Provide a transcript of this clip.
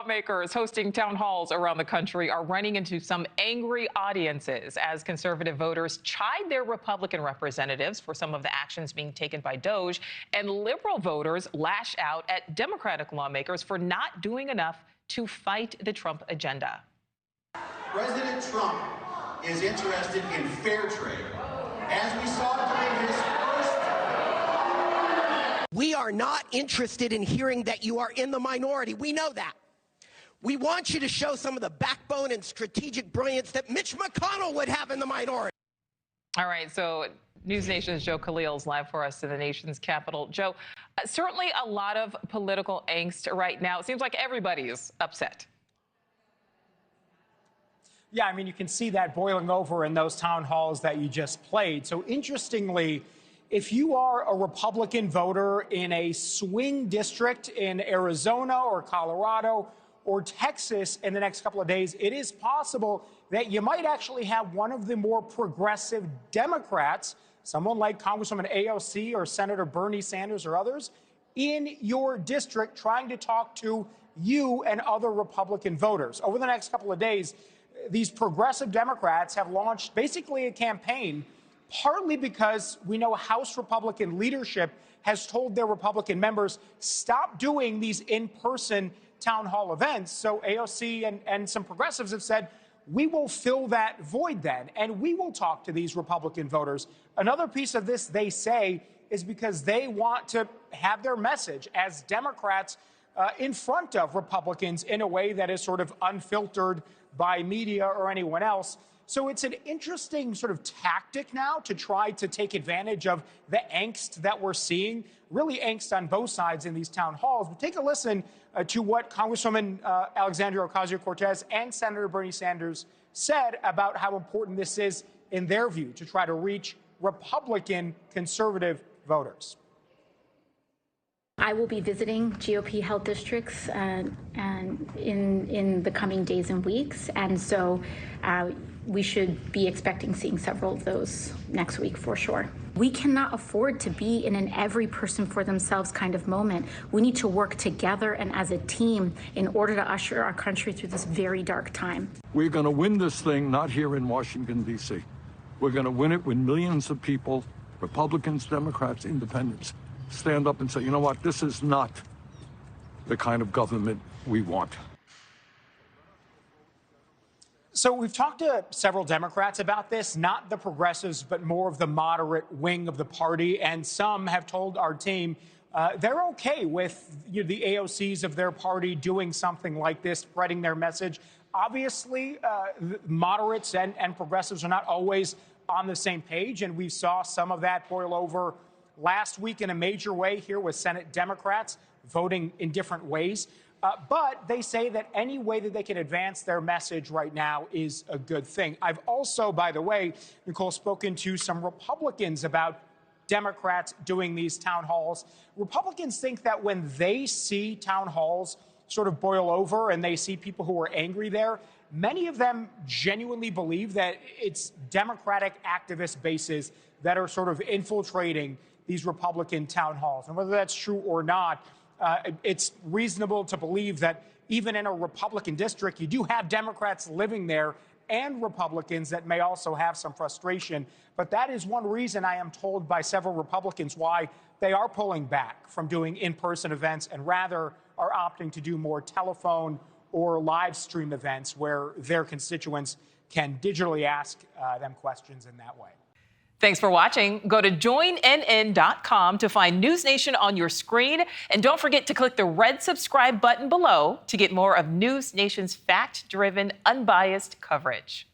Lawmakers hosting town halls around the country are running into some angry audiences as conservative voters chide their Republican representatives for some of the actions being taken by DOJ, and liberal voters lash out at Democratic lawmakers for not doing enough to fight the Trump agenda. President Trump is interested in fair trade, as we saw during his first. We are not interested in hearing that you are in the minority. We know that. We want you to show some of the backbone and strategic brilliance that Mitch McConnell would have in the minority. All right, so News Nation's Joe Khalil's live for us in the nation's capital. Joe, certainly a lot of political angst right now. It seems like everybody's upset. Yeah, I mean, you can see that boiling over in those town halls that you just played. So interestingly, if you are a Republican voter in a swing district in Arizona or Colorado or Texas in the next couple of days, it is possible that you might actually have one of the more progressive Democrats, someone like Congresswoman AOC or Senator Bernie Sanders or others, in your district trying to talk to you and other Republican voters. Over the next couple of days, these progressive Democrats have launched basically a campaign, partly because we know House Republican leadership has told their Republican members, stop doing these in-person town hall events. So AOC and some progressives have said, we will fill that void then, and we will talk to these Republican voters. Another piece of this, they say, is because they want to have their message as Democrats in front of Republicans in a way that is sort of unfiltered by media or anyone else. So it's an interesting sort of tactic now to try to take advantage of the angst that we're seeing, really angst on both sides in these town halls. But take a listen to what Congresswoman Alexandria Ocasio-Cortez and Senator Bernie Sanders said about how important this is in their view to try to reach Republican conservative voters. I will be visiting GOP health districts and in the coming days and weeks, and so we should be expecting seeing several of those next week for sure. We cannot afford to be in an every person for themselves kind of moment. We need to work together and as a team in order to usher our country through this very dark time. We're going to win this thing not here in Washington, D.C. We're going to win it when millions of people, Republicans, Democrats, Independents, stand up and say, you know what, this is not the kind of government we want. So we've talked to several Democrats about this, not the progressives, but more of the moderate wing of the party. And some have told our team they're okay with the AOCs of their party doing something like this, spreading their message. Obviously, moderates and progressives are not always on the same page. And we saw some of that boil over last week in a major way here with Senate Democrats voting in different ways. But they say that any way that they can advance their message right now is a good thing. I've also, by the way, Nichole, spoken to some Republicans about Democrats doing these town halls. Republicans think that when they see town halls sort of boil over and they see people who are angry there, many of them genuinely believe that it's Democratic activist bases that are sort of infiltrating these Republican town halls. And whether that's true or not, it's reasonable to believe that even in a Republican district, you do have Democrats living there and Republicans that may also have some frustration. But that is one reason, I am told by several Republicans, why they are pulling back from doing in-person events and rather are opting to do more telephone or live stream events where their constituents can digitally ask them questions in that way. Thanks for watching. Go to joinnn.com to find News Nation on your screen. And don't forget to click the red subscribe button below to get more of News Nation's fact-driven, unbiased coverage.